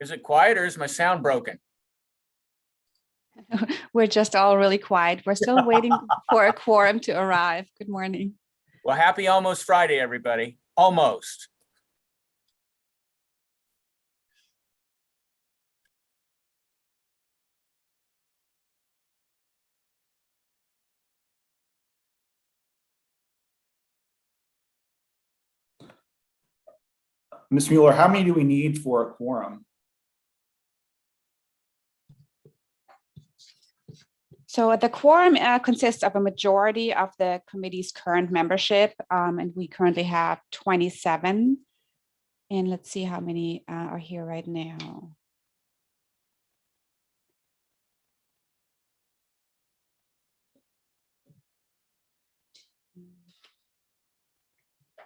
Is it quiet or is my sound broken? We're just all really quiet. We're still waiting for a quorum to arrive. Good morning. Well, happy almost Friday, everybody. Almost. Ms. Mueller, how many do we need for a quorum? So the quorum consists of a majority of the committee's current membership, and we currently have 27. And let's see how many are here right now.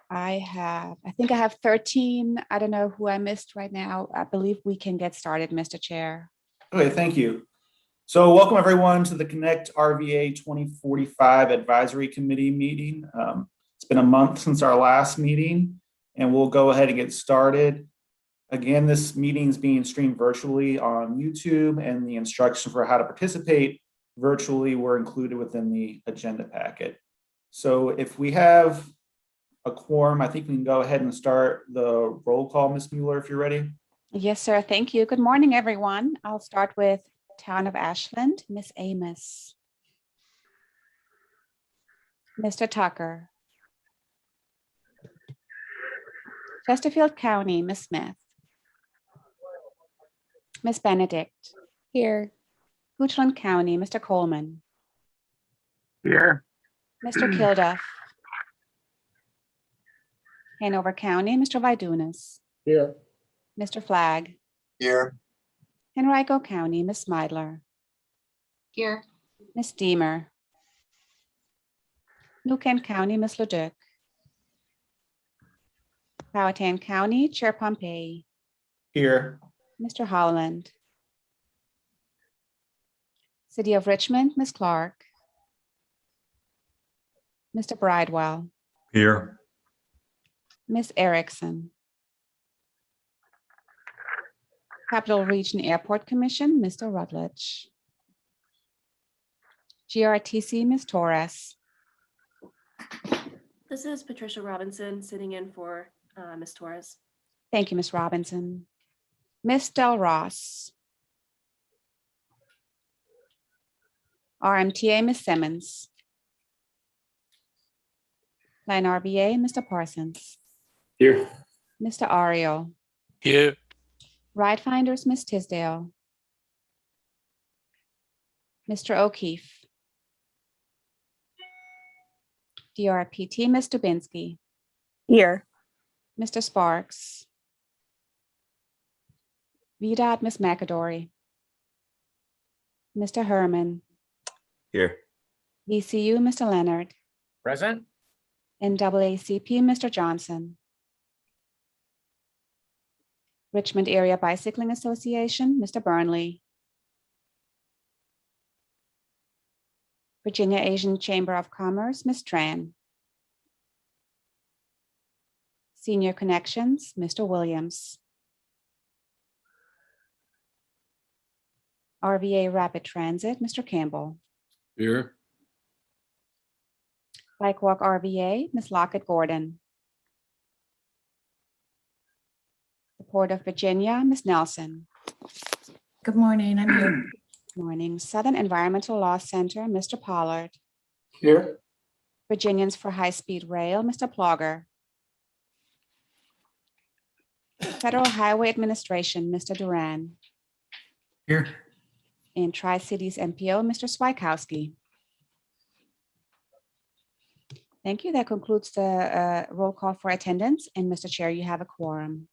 I think I have 13. I don't know who I missed right now. I believe we can get started, Mr. Chair. Okay, thank you. So welcome everyone to the ConnectRVA 2045 Advisory Committee meeting. It's been a month since our last meeting, and we'll go ahead and get started. Again, this meeting is being streamed virtually on YouTube, and the instructions for how to participate virtually were included within the agenda packet. So if we have a quorum, I think we can go ahead and start the roll call, Ms. Mueller, if you're ready. Yes, sir. Thank you. Good morning, everyone. I'll start with Town of Ashland, Ms. Amos. Mr. Tucker. Chesterfield County, Ms. Smith. Ms. Benedict. Here. Goochland County, Mr. Coleman. Here. Mr. Kilduff. Hanover County, Mr. Vidunas. Here. Mr. Flagg. Here. Henrico County, Ms. Meidler. Here. Ms. Deemer. New Kent County, Ms. Leduc. Powhatan County, Chair Pompey. Here. Mr. Howland. City of Richmond, Ms. Clark. Mr. Bridewell. Here. Ms. Erickson. Capital Region Airport Commission, Mr. Rutledge. GRTC, Ms. Torres. This is Patricia Robinson sitting in for Ms. Torres. Thank you, Ms. Robinson. Ms. Del Ross. RMTA, Ms. Simmons. ConnectRVA, Mr. Parsons. Here. Mr. Ariel. Here. Right Finders, Ms. Tisdale. Mr. O'Keefe. DRPT, Ms. Dubinsky. Here. Mr. Sparks. VDOT, Ms. McAdory. Mr. Herman. Here. VCU, Mr. Leonard. Present? NAACP, Mr. Johnson. Richmond Area Bicycling Association, Mr. Burnley. Virginia Asian Chamber of Commerce, Ms. Tran. Senior Connections, Mr. Williams. RVA Rapid Transit, Mr. Campbell. Here. Bike Walk RVA, Ms. Lockett Gordon. The Port of Virginia, Ms. Nelson. Good morning. I'm here. Morning. Southern Environmental Law Center, Mr. Pollard. Here. Virginians for High Speed Rail, Mr. Plogger. Federal Highway Administration, Mr. Duran. Here. And Tri-Cities MPO, Mr. Swikowski. Thank you. That concludes the roll call for attendance. And Mr. Chair, you have a quorum.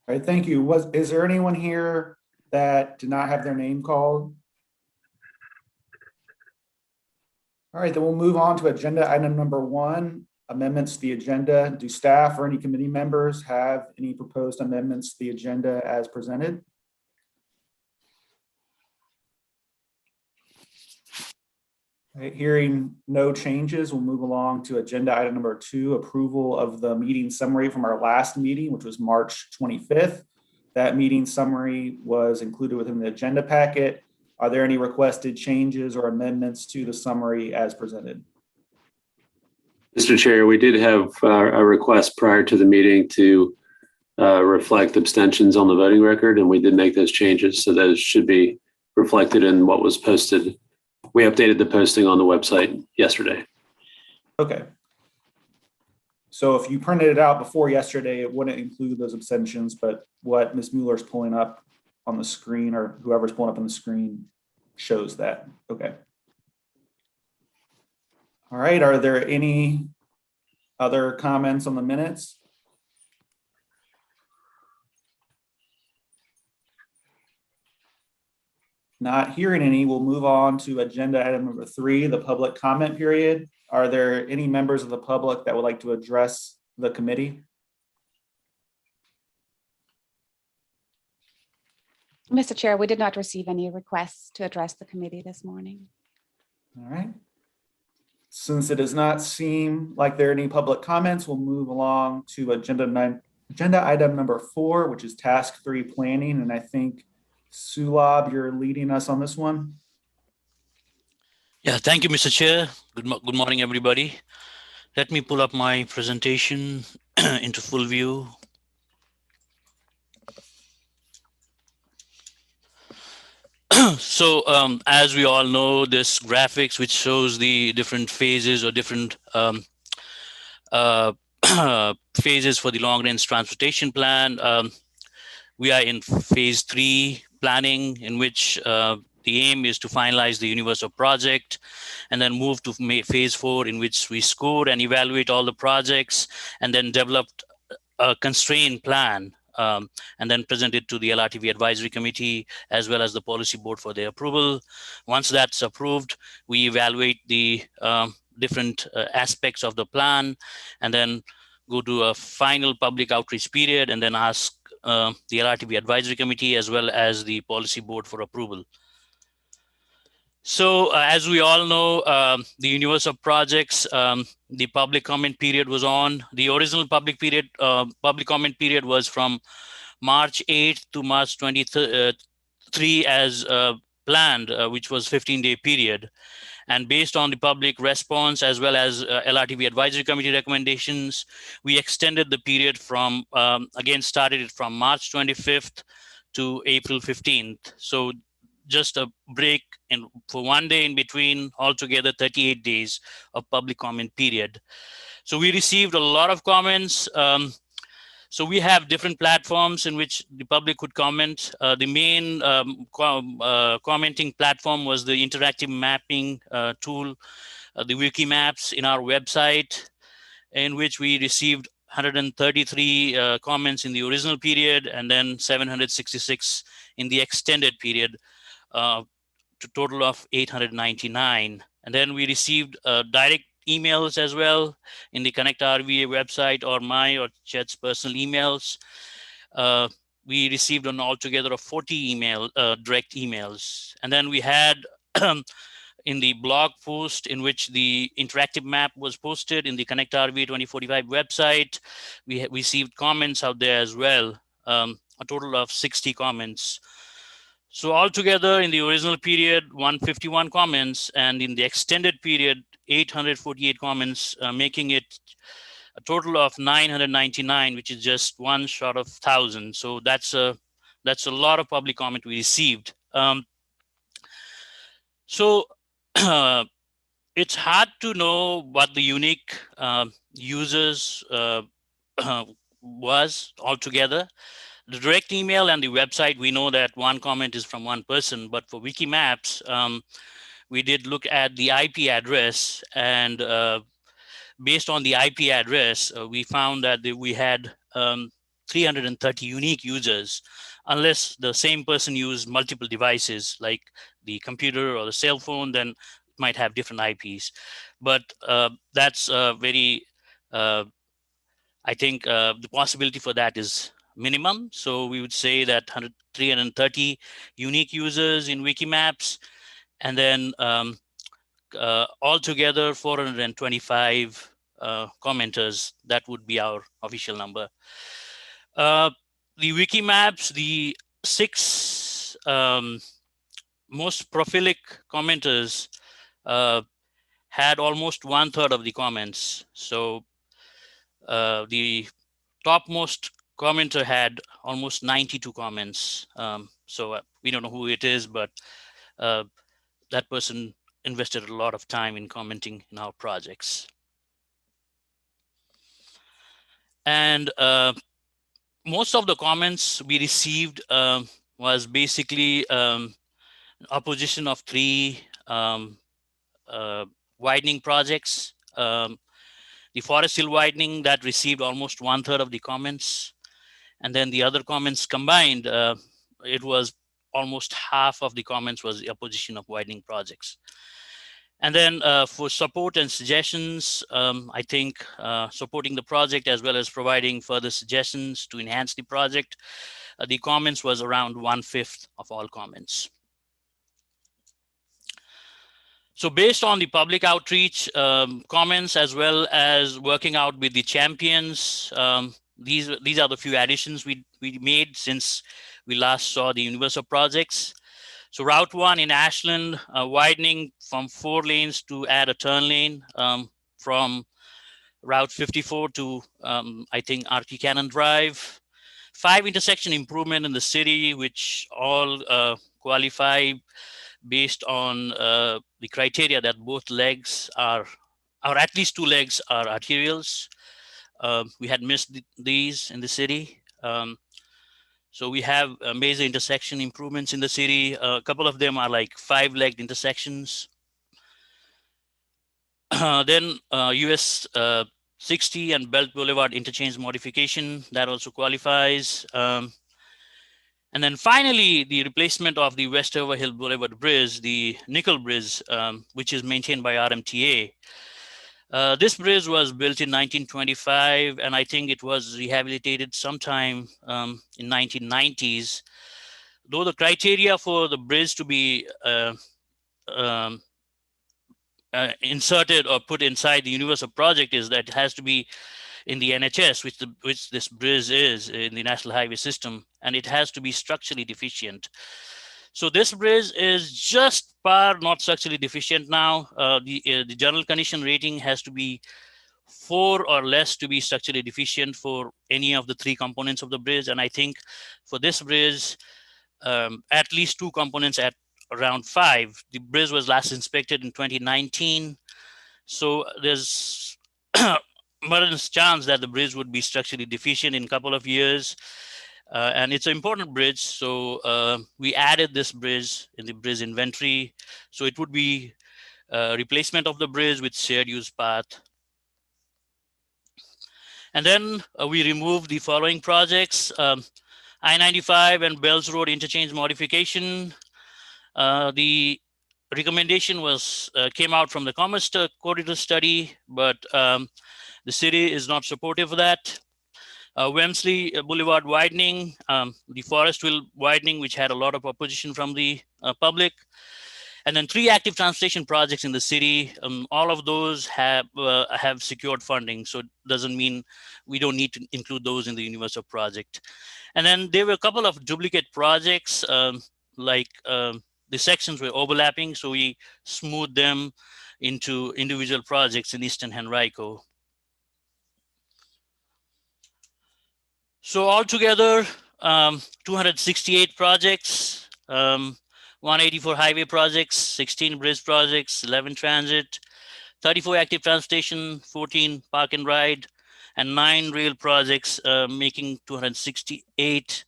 All right, thank you. Is there anyone here that did not have their name called? All right, then we'll move on to agenda item number 1, amendments to the agenda. Do staff or any committee members have any proposed amendments to the agenda as presented? All right, hearing no changes, we'll move along to agenda item number 2, approval of the meeting summary from our last meeting, which was March 25th. That meeting summary was included within the agenda packet. Are there any requested changes or amendments to the summary as presented? Mr. Chair, we did have a request prior to the meeting to reflect abstentions on the voting record, and we did make those changes. So those should be reflected in what was posted. We updated the posting on the website yesterday. Okay. So if you printed it out before yesterday, it wouldn't include those abstentions, but what Ms. Mueller's pulling up on the screen, or whoever's pulling up on the screen, shows that. Okay. All right, are there any other comments on the minutes? Not hearing any, we'll move on to agenda item number 3, the public comment period. Are there any members of the public that would like to address the committee? Mr. Chair, we did not receive any requests to address the committee this morning. All right. Since it does not seem like there are any public comments, we'll move along to agenda item number 4, which is task 3 planning. And I think Sulab, you're leading us on this one. Yeah, thank you, Mr. Chair. Good morning, everybody. Let me pull up my presentation into full view. So as we all know, this graphics which shows the different phases or different phases for the long range transportation plan. We are in phase 3 planning, in which the aim is to finalize the universal project and then move to phase 4, in which we score and evaluate all the projects and then developed a constrained plan and then present it to the LRTV advisory committee as well as the policy board for their approval. Once that's approved, we evaluate the different aspects of the plan and then go to a final public outreach period and then ask the LRTV advisory committee as well as the policy board for approval. So as we all know, the universal projects, the public comment period was on. The original public comment period was from March 8th to March 23 as planned, which was 15-day period. And based on the public response as well as LRTV advisory committee recommendations, we extended the period from, again, started it from March 25th to April 15th. So just a break for 1 day in between, altogether 38 days of public comment period. So we received a lot of comments. So we have different platforms in which the public could comment. The main commenting platform was the interactive mapping tool, the wiki maps in our website, in which we received 133 comments in the original period and then 766 in the extended period, to total of 899. And then we received direct emails as well in the ConnectRVA website or my or Chet's personal emails. We received an altogether of 40 direct emails. And then we had in the blog post in which the interactive map was posted in the ConnectRVA 2045 website, we received comments out there as well, a total of 60 comments. So altogether in the original period, 151 comments, and in the extended period, 848 comments, making it a total of 999, which is just one short of 1,000. So that's a lot of public comment we received. So it's hard to know what the unique users was altogether. The direct email and the website, we know that one comment is from one person, but for Wikimaps, we did look at the IP address, and based on the IP address, we found that we had 330 unique users, unless the same person used multiple devices like the computer or the cell phone, then it might have different IPs. But that's very, I think the possibility for that is minimum. So we would say that 330 unique users in Wikimaps, and then altogether 425 commenters. That would be our official number. the wiki maps, the 6 most prolific commenters had almost 1/3 of the comments. So the topmost commenter had almost 92 comments. So we don't know who it is, but that person invested a lot of time in commenting in our projects. And most of the comments we received was basically opposition of 3 widening projects. The Forest Hill widening that received almost 1/3 of the comments. And then the other comments combined, it was almost half of the comments was the opposition of widening projects. And then for support and suggestions, I think supporting the project as well as providing further suggestions to enhance the project, the comments was around 1/5 of all comments. So based on the public outreach comments as well as working out with the champions, these are the few additions we made since we last saw the universe of projects. So Route 1 in Ashland, widening from 4 lanes to add a turn lane from Route 54 to I think RT Cannon Drive. 5 intersection improvement in the city, which all qualify based on the criteria that both legs are, or at least 2 legs are arterials. We had missed these in the city. So we have major intersection improvements in the city. A couple of them are like 5-legged intersections. Then US 60 and Belt Boulevard interchange modification, that also qualifies. And then finally, the replacement of the Westover Hill Boulevard Bridge, the Nickel Bridge, which is maintained by RMTA. This bridge was built in 1925, and I think it was rehabilitated sometime in 1990s. Though the criteria for the bridge to be inserted or put inside the universe of project is that it has to be in the NHS, which this bridge is in the National Highway System, and it has to be structurally deficient. So this bridge is just par not structurally deficient now. The general condition rating has to be 4 or less to be structurally deficient for any of the 3 components of the bridge. And I think for this bridge, at least 2 components at around 5. The bridge was last inspected in 2019. So there's modest chance that the bridge would be structurally deficient in a couple of years. And it's an important bridge. So we added this bridge in the bridge inventory. So it would be replacement of the bridge with shared use path. And then we removed the following projects. I-95 and Bells Road interchange modification. The recommendation was came out from the Commerce Corridor study, but the city is not supportive of that. Wemsley Boulevard widening, the Forest Hill widening, which had a lot of opposition from the public. And then 3 active transportation projects in the city. All of those have secured funding. So it doesn't mean we don't need to include those in the universe of project. And then there were a couple of duplicate projects, like the sections were overlapping. So we smoothed them into individual projects in Eastern Henrico. So altogether, 268 projects, 184 highway projects, 16 bridge projects, 11 transit, 34 active transportation, 14 park and ride, and 9 rail projects, making 268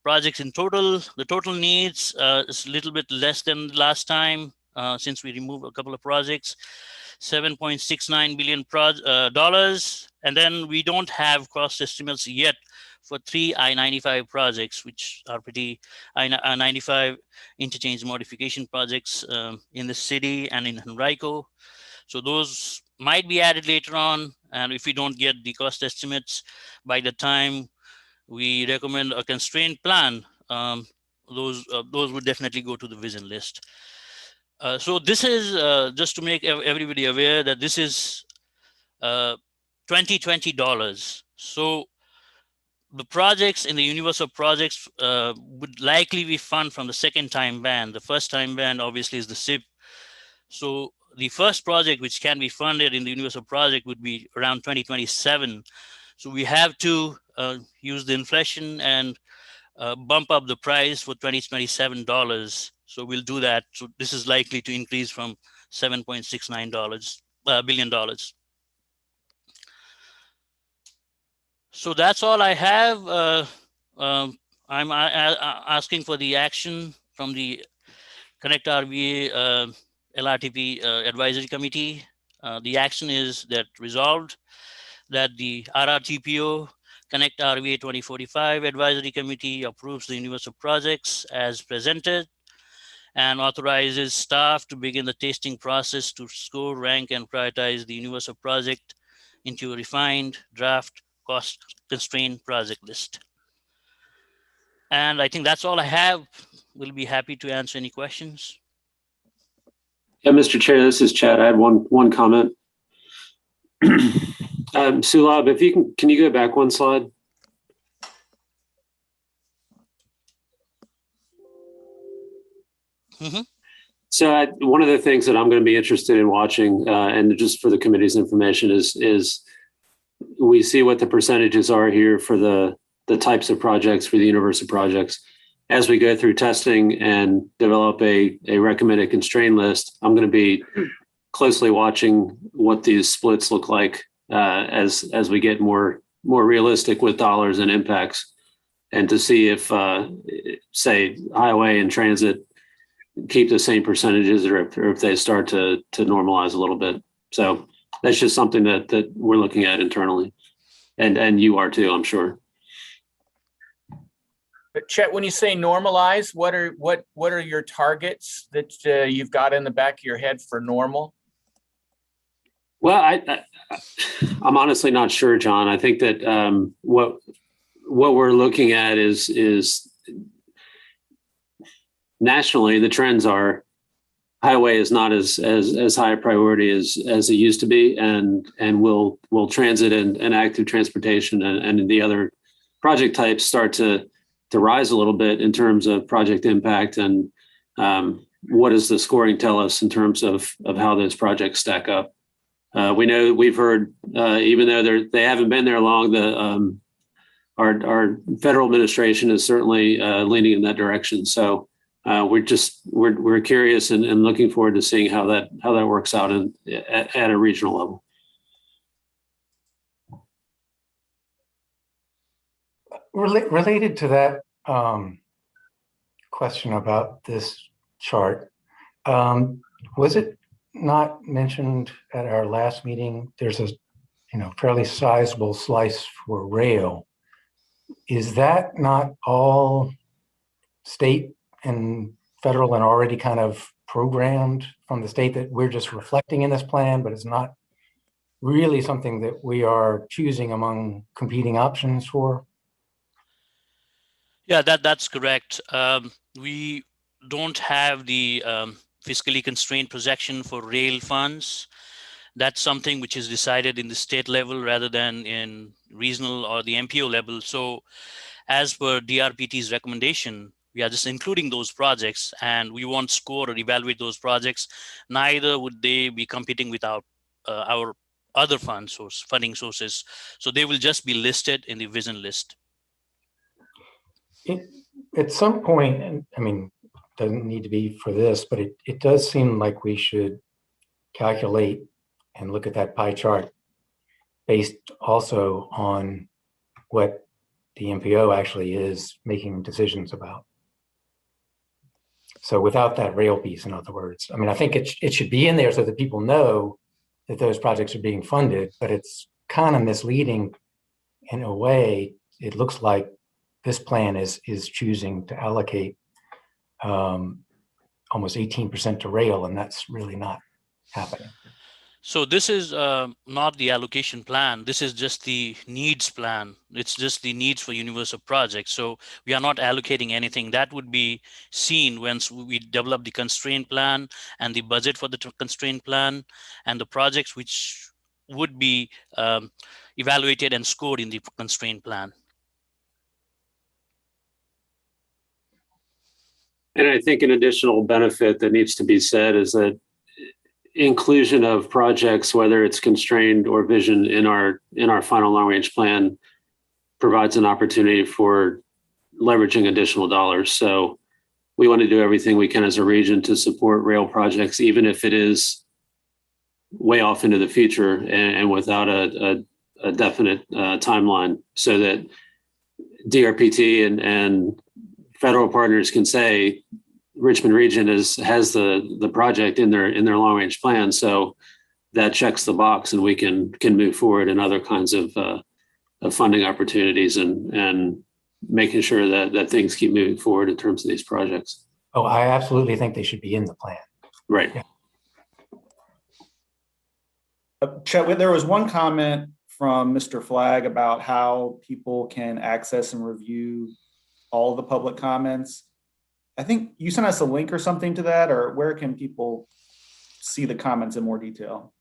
projects in total. The total needs is a little bit less than last time since we removed a couple of projects, $7.69 billion dollars. And then we don't have cost estimates yet for 3 I-95 projects, which are pretty I-95 interchange modification projects in the city and in Henrico. So those might be added later on. And if we don't get the cost estimates by the time we recommend a constraint plan, those would definitely go to the vision list. So this is just to make everybody aware that this is $2020. So the projects in the universe of projects would likely be fund from the second time band. The first time band obviously is the SIP. So the first project which can be funded in the universe of project would be around 2027. So we have to use the inflation and bump up the price for $2027. So we'll do that. So this is likely to increase from $7.69 billion. So that's all I have. I'm asking for the action from the ConnectRVA LRTP Advisory Committee. The action is that resolved that the RRTPO ConnectRVA 2045 Advisory Committee approves the universe of projects as presented and authorizes staff to begin the testing process to score, rank, and prioritize the universe of project into a refined draft cost constrained project list. And I think that's all I have. We'll be happy to answer any questions. Yeah, Mr. Chair, this is Chad. I had one comment. Sulab, if you can you go back one slide? Mm-hmm. So one of the things that I'm going to be interested in watching, and just for the committee's information, is we see what the percentages are here for the types of projects for the universe of projects. As we go through testing and develop a recommended constraint list, I'm going to be closely watching what these splits look like as we get more realistic with dollars and impacts, and to see if, say, highway and transit keep the same percentages, or if they start to normalize a little bit. So that's just something that we're looking at internally, and you are too, I'm sure. But Chet, when you say normalize, what are your targets that you've got in the back of your head for normal? Well, I'm honestly not sure, John. I think that what we're looking at is nationally, the trends are highway is not as high a priority as it used to be, and will transit and active transportation and the other project types start to rise a little bit in terms of project impact, and what does the scoring tell us in terms of how those projects stack up. We've heard, even though they haven't been there long, our federal administration is certainly leaning in that direction. So we're curious and looking forward to seeing how that works out at a regional level. Related to that question about this chart, was it not mentioned at our last meeting? There's a fairly sizable slice for rail. Is that not all state and federal and already kind of programmed from the state, that we're just reflecting in this plan, but it's not really something that we are choosing among competing options for? Yeah, that's correct. We don't have the fiscally constrained projection for rail funds. That's something which is decided in the state level rather than in regional or the MPO level. So as per DRPT's recommendation, we are just including those projects, and we won't score or evaluate those projects. Neither would they be competing with our other funding sources. So they will just be listed in the vision list. At some point, and I mean, doesn't need to be for this, but it does seem like we should calculate and look at that pie chart based also on what the MPO actually is making decisions about. So without that rail piece, in other words, I mean, I think it should be in there so that people know that those projects are being funded, but it's kind of misleading in a way. It looks like this plan is choosing to allocate almost 18% to rail, and that's really not happening. So this is not the allocation plan. This is just the needs plan. It's just the needs for universe of projects. So we are not allocating anything. That would be seen once we develop the constraint plan and the budget for the constraint plan and the projects which would be evaluated and scored in the constraint plan. And I think an additional benefit that needs to be said is that inclusion of projects, whether it's constrained or vision in our final long range plan, provides an opportunity for leveraging additional dollars. So we want to do everything we can as a region to support rail projects, even if it is way off into the future and without a definite timeline, so that DRPT and federal partners can say Richmond Region has the project in their long range plan. So that checks the box, and we can move forward in other kinds of funding opportunities and making sure that things keep moving forward in terms of these projects. Oh, I absolutely think they should be in the plan. Right. Yeah. Chet, there was one comment from Mr. Flagg about how people can access and review all of the public comments. I think you sent us a link or something to that, or where can people see the comments in more detail?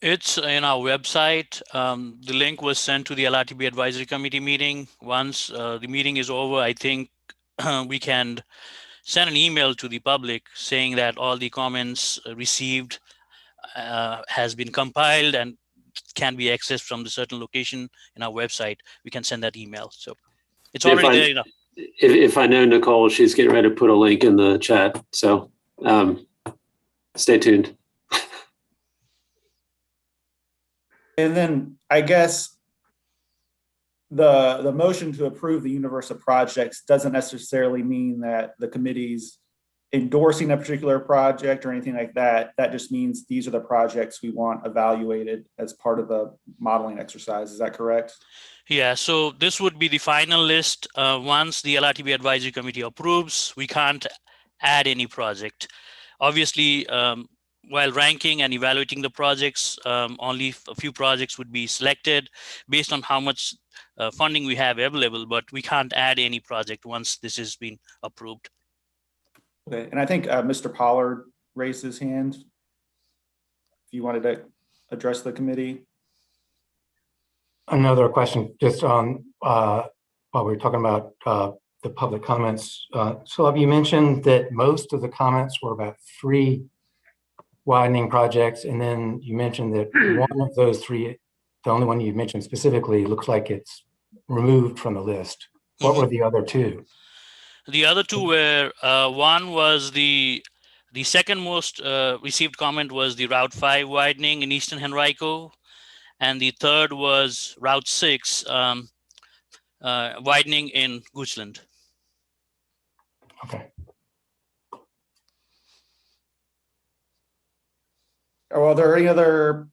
It's in our website. The link was sent to the LRTP Advisory Committee meeting. Once the meeting is over, I think we can send an email to the public saying that all the comments received has been compiled and can be accessed from the certain location in our website. We can send that email. So it's already there. You know. If I know Nicole, she's getting ready to put a link in the chat. So stay tuned. And then I guess the motion to approve the universe of projects doesn't necessarily mean that the committee's endorsing a particular project or anything like that. That just means these are the projects we want evaluated as part of the modeling exercise. Is that correct? Yeah, so this would be the final list. Once the LRTP Advisory Committee approves, we can't add any project. Obviously, while ranking and evaluating the projects, only a few projects would be selected based on how much funding we have available, but we can't add any project once this has been approved. Okay, and I think Mr. Pollard raised his hand. If you wanted to address the committee. Another question, just on while we were talking about the public comments. So you mentioned that most of the comments were about 3 widening projects, and then you mentioned that one of those 3, the only one you mentioned specifically, looks like it's removed from the list. What were the other 2? The other 2 were, one was the second most received comment was the Route 5 widening in Eastern Henrico. And the third was Route 6 widening in Goochland. Okay. Are there any other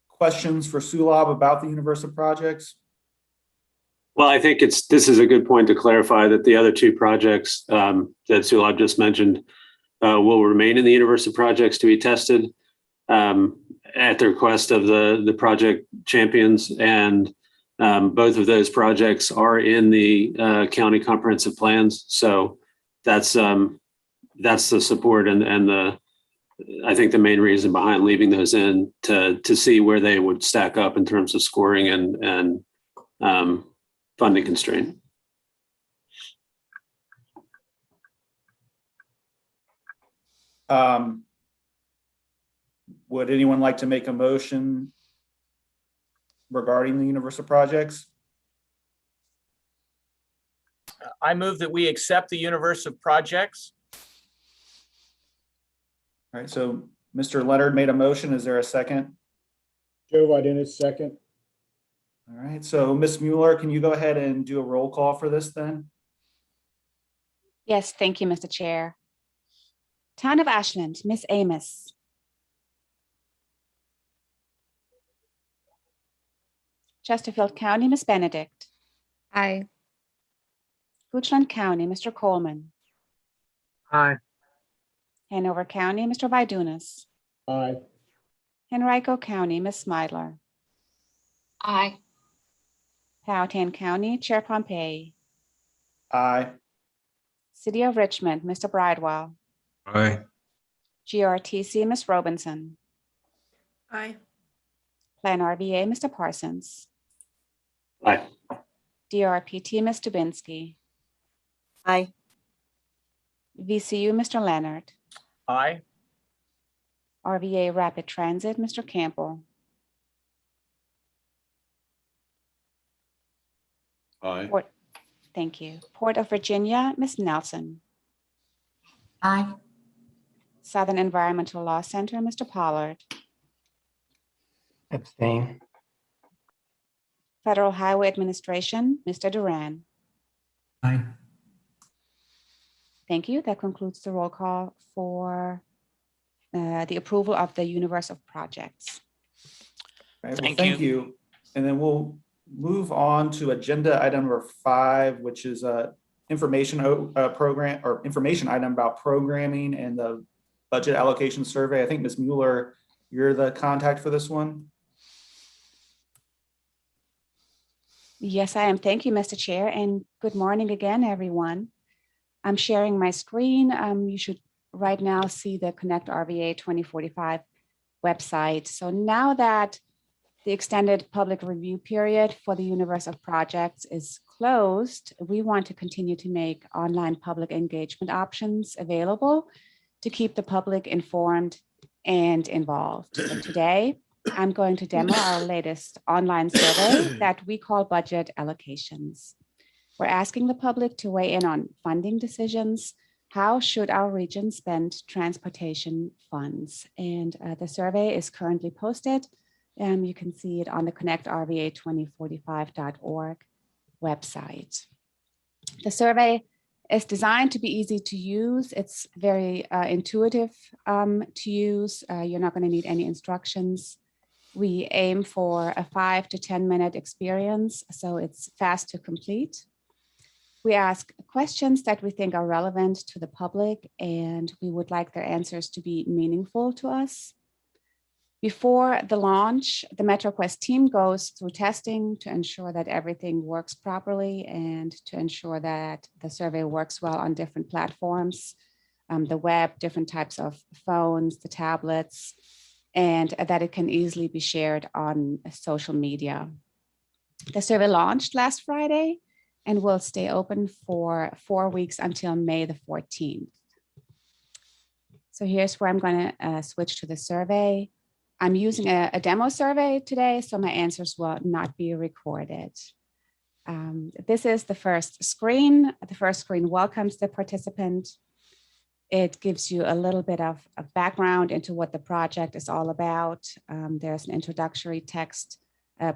questions for Sulab about the universe of projects? Well, I think this is a good point to clarify that the other 2 projects that Sulab just mentioned will remain in the universe of projects to be tested at the request of the project champions. And both of those projects are in the county comprehensive plans. So that's the support and I think the main reason behind leaving those in to see where they would stack up in terms of scoring and funding constraint. Would anyone like to make a motion regarding the universe of projects? I move that we accept the universe of projects. All right, so Mr. Leonard made a motion. Is there a second? Joe Vidennis, second. All right, so Ms. Mueller, can you go ahead and do a roll call for this then? Yes, thank you, Mr. Chair. Town of Ashland, Ms. Amos. Chesterfield County, Ms. Benedict. Aye. Goochland County, Mr. Coleman. Aye. Hanover County, Mr. Vidunas. Aye. Henrico County, Ms. Smidler. Aye. Powhatan County, Chair Pompey. Aye. City of Richmond, Mr. Bridewell. Aye. GRTC, Ms. Robinson. Aye. Plan RVA, Mr. Parsons. Aye. DRPT, Ms. Dubinsky. Aye. VCU, Mr. Leonard. Aye. RVA Rapid Transit, Mr. Campbell. Aye. Thank you. Port of Virginia, Ms. Nelson. Aye. Southern Environmental Law Center, Mr. Pollard. Abstain. Federal Highway Administration, Mr. Duran. Aye. Thank you. That concludes the roll call for the approval of the universe of projects. Right, well, Thank thank you. you. And then we'll move on to agenda item number 5, which is a information program or information item about programming and the budget allocation survey. I think Ms. Mueller, you're the contact for this one. Yes, I am. Thank you, Mr. Chair, and good morning again, everyone. I'm sharing my screen. You should right now see the ConnectRVA 2045 website. So now that the extended public review period for the universe of projects is closed, we want to continue to make online public engagement options available to keep the public informed and involved. So today, I'm going to demo our latest online survey that we call Budget Allocations. We're asking the public to weigh in on funding decisions. How should our region spend transportation funds? And the survey is currently posted. You can see it on the ConnectRVA2045.org website. The survey is designed to be easy to use. It's very intuitive to use. You're not going to need any instructions. We aim for a 5 to 10 minute experience, so it's fast to complete. We ask questions that we think are relevant to the public, and we would like their answers to be meaningful to us. Before the launch, the MetroQuest team goes through testing to ensure that everything works properly and to ensure that the survey works well on different platforms, the web, different types of phones, the tablets, and that it can easily be shared on social media. The survey launched last Friday and will stay open for 4 weeks until May the 14th. So here's where I'm going to switch to the survey. I'm using a demo survey today, so my answers will not be recorded. This is the first screen. The first screen welcomes the participant. It gives you a little bit of a background into what the project is all about. There's an introductory text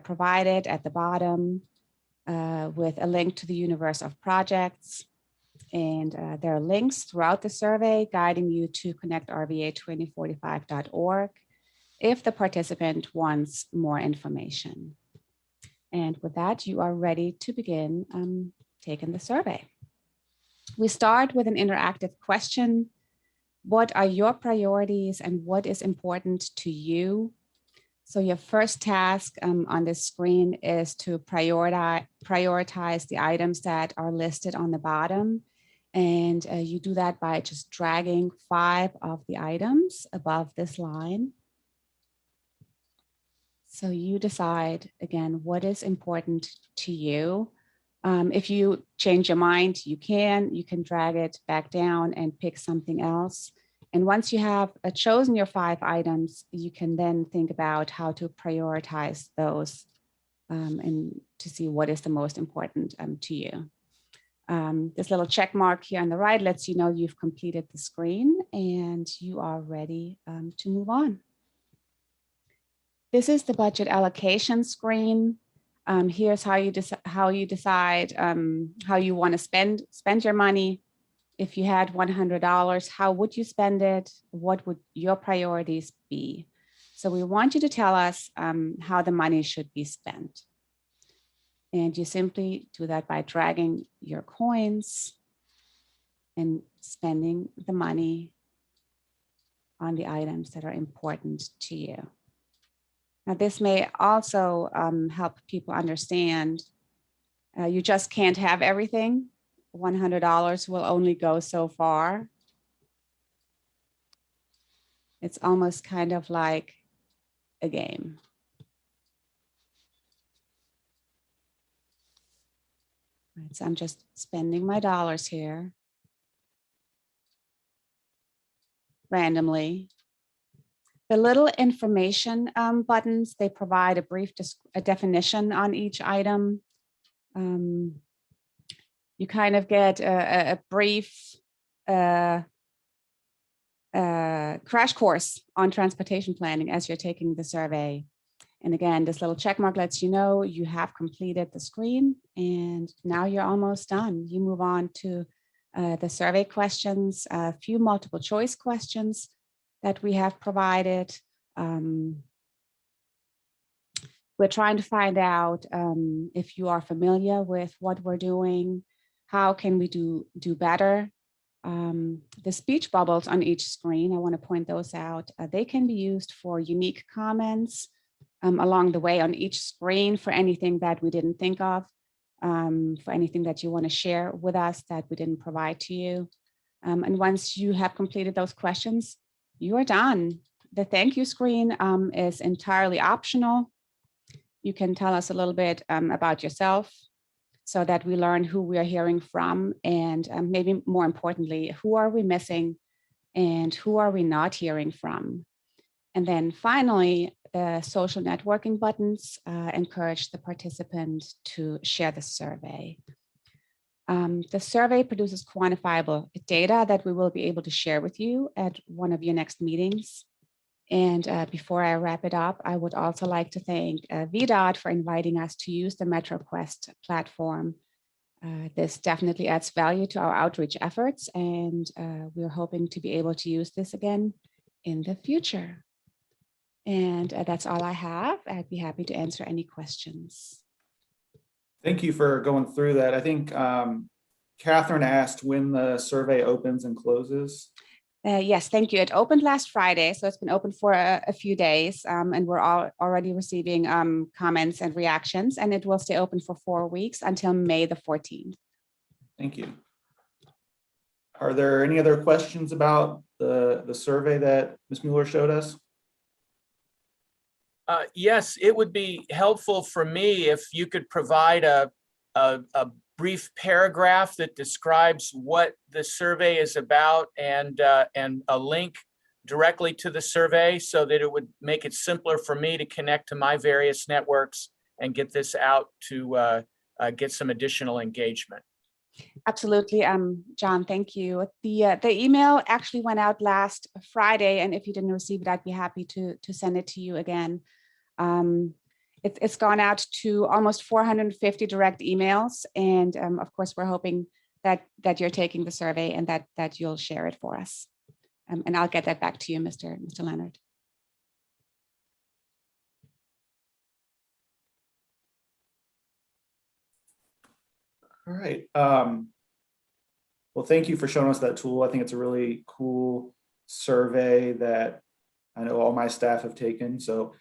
provided at the bottom with a link to the universe of projects. And there are links throughout the survey guiding you to ConnectRVA2045.org if the participant wants more information. And with that, you are ready to begin taking the survey. We start with an interactive question. What are your priorities and what is important to you? So your first task on this screen is to prioritize the items that are listed on the bottom. And you do that by just dragging 5 of the items above this line. So you decide, again, what is important to you. If you change your mind, you can drag it back down and pick something else. And once you have chosen your 5 items, you can then think about how to prioritize those and to see what is the most important to you. This little check mark here on the right lets you know you've completed the screen and you are ready to move on. This is the budget allocation screen. Here's how you decide how you want to spend your money. If you had $100, how would you spend it? What would your priorities be? So we want you to tell us how the money should be spent. And you simply do that by dragging your coins and spending the money on the items that are important to you. Now, this may also help people understand you just can't have everything. $100 will only go so far. It's almost kind of like a game. Right, so I'm just spending my dollars here. randomly. The little information buttons, they provide a brief definition on each item. You kind of get a brief crash course on transportation planning as you're taking the survey. And again, this little check mark lets you know you have completed the screen and now you're almost done. You move on to the survey questions, a few multiple choice questions that we have provided. We're trying to find out if you are familiar with what we're doing, how can we do better. The speech bubbles on each screen, I want to point those out. They can be used for unique comments along the way on each screen for anything that we didn't think of, for anything that you want to share with us that we didn't provide to you. And once you have completed those questions, you are done. The thank you screen is entirely optional. You can tell us a little bit about yourself so that we learn who we are hearing from, and maybe more importantly, who are we missing and who are we not hearing from. And then finally, the social networking buttons encourage the participant to share the survey. The survey produces quantifiable data that we will be able to share with you at one of your next meetings. And before I wrap it up, I would also like to thank VDOT for inviting us to use the MetroQuest platform. This definitely adds value to our outreach efforts, and we're hoping to be able to use this again in the future. And that's all I have. I'd be happy to answer any questions. Thank you for going through that. I think Catherine asked when the survey opens and closes. Yes, thank you. It opened last Friday, so it's been open for a few days, and we're already receiving comments and reactions, and it will stay open for 4 weeks until May the 14th. Thank you. Are there any other questions about the survey that Ms. Mueller showed us? Yes, it would be helpful for me if you could provide a brief paragraph that describes what the survey is about, and a link directly to the survey so that it would make it simpler for me to connect to my various networks and get this out to get some additional engagement. Absolutely, John, thank you. The email actually went out last Friday, and if you didn't receive it, I'd be happy to send it to you again. It's gone out to almost 450 direct emails, and of course, we're hoping that you're taking the survey and that you'll share it for us. And I'll get that back to you, Mr. Leonard. All right. Well, thank you for showing us that tool. I think it's a really cool survey that I know all my staff have taken. So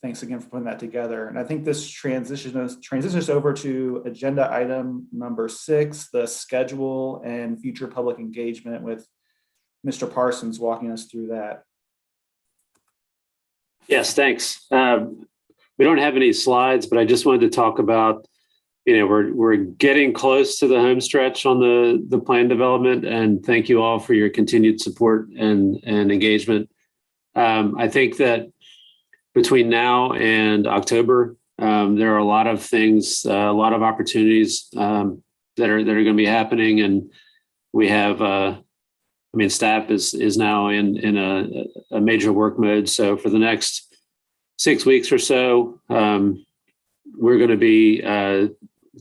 thanks again for putting that together. And I think this transitions us over to agenda item number 6, the schedule and future public engagement, with Mr. Parsons walking us through that. Yes, thanks. We don't have any slides, but I just wanted to talk about, we're getting close to the home stretch on the plan development, and thank you all for your continued support and engagement. I think that between now and October, there are a lot of things, a lot of opportunities that are going to be happening, and we have, staff is now in a major work mode. So for the next 6 weeks or so, we're going to be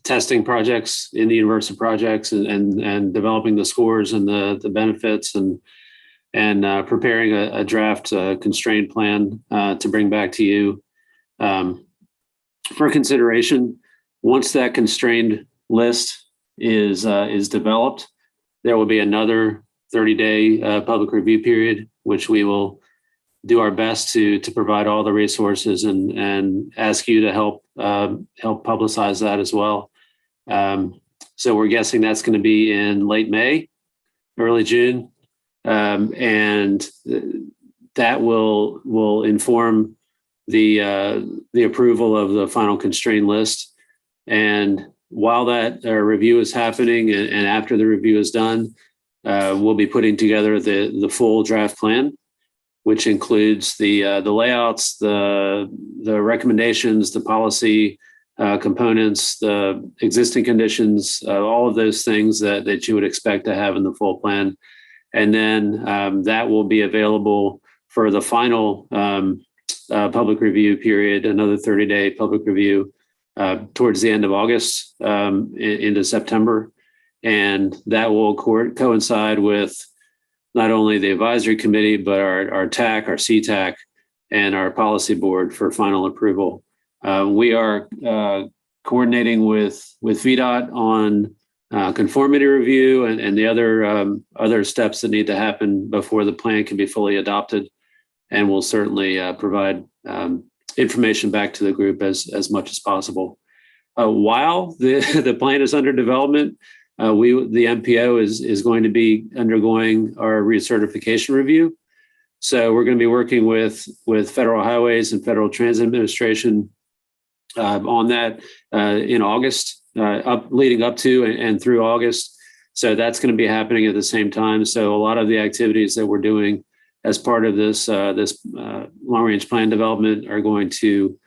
testing projects in the universe of projects and developing the scores and the benefits and preparing a draft constrained plan to bring back to you for consideration. Once that constrained list is developed, there will be another 30-day public review period, which we will do our best to provide all the resources and ask you to help publicize that as well. So we're guessing that's going to be in late May, early June. And that will inform the approval of the final constraint list. And while that review is happening and after the review is done, we'll be putting together the full draft plan, which includes the layouts, the recommendations, the policy components, the existing conditions, all of those things that you would expect to have in the full plan. And then that will be available for the final public review period, another 30-day public review towards the end of August into September. And that will coincide with not only the advisory committee, but our TAC, our CTAC, and our policy board for final approval. We are coordinating with VDOT on conformity review and the other steps that need to happen before the plan can be fully adopted. And we'll certainly provide information back to the group as much as possible. While the plan is under development, the MPO is going to be undergoing our recertification review. So we're going to be working with Federal Highways and Federal Transit Administration on that in August, leading up to and through August. So that's going to be happening at the same time. So a lot of the activities that we're doing as part of this long-range plan development are going to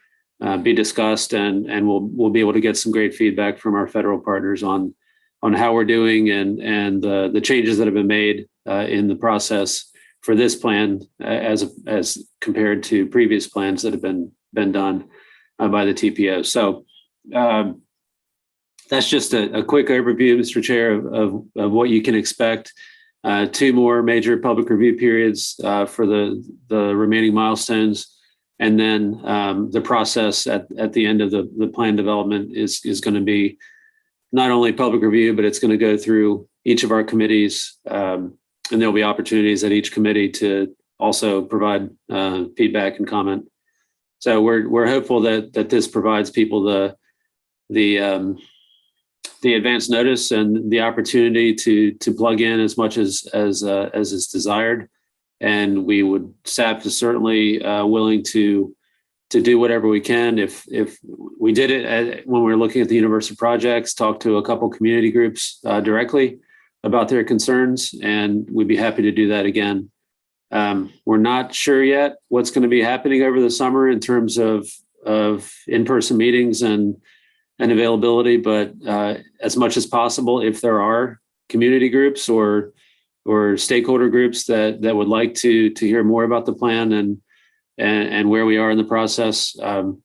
be discussed, and we'll be able to get some great feedback from our federal partners on how we're doing and the changes that have been made in the process for this plan as compared to previous plans that have been done by the TPO. So that's just a quick overview, Mr. Chair, of what you can expect. 2 more major public review periods for the remaining milestones. And then the process at the end of the plan development is going to be not only public review, but it's going to go through each of our committees. And there'll be opportunities at each committee to also provide feedback and comment. So we're hopeful that this provides people the advance notice and the opportunity to plug in as much as is desired. And staff is certainly willing to do whatever we can. If we did it when we were looking at the universal projects, talk to a couple community groups directly about their concerns, and we'd be happy to do that again. We're not sure yet what's going to be happening over the summer in terms of in-person meetings and availability, but as much as possible, if there are community groups or stakeholder groups that would like to hear more about the plan and where we are in the process,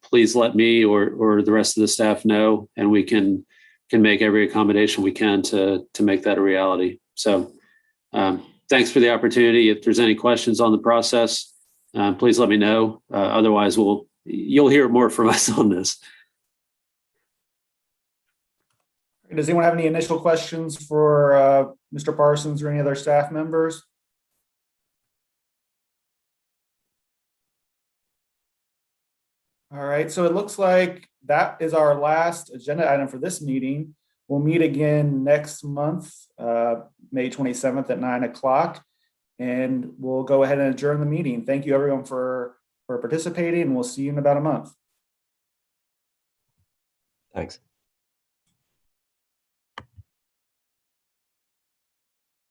please let me or the rest of the staff know, and we can make every accommodation we can to make that a reality. So thanks for the opportunity. If there's any questions on the process, please let me know. Otherwise, you'll hear more from us on this. Does anyone have any initial questions for Mr. Parsons or any other staff members? All right, so it looks like that is our last agenda item for this meeting. We'll meet again next month, May 27th at 9 o'clock, and we'll go ahead and adjourn the meeting. Thank you everyone for participating, and we'll see you in about a month. Thanks.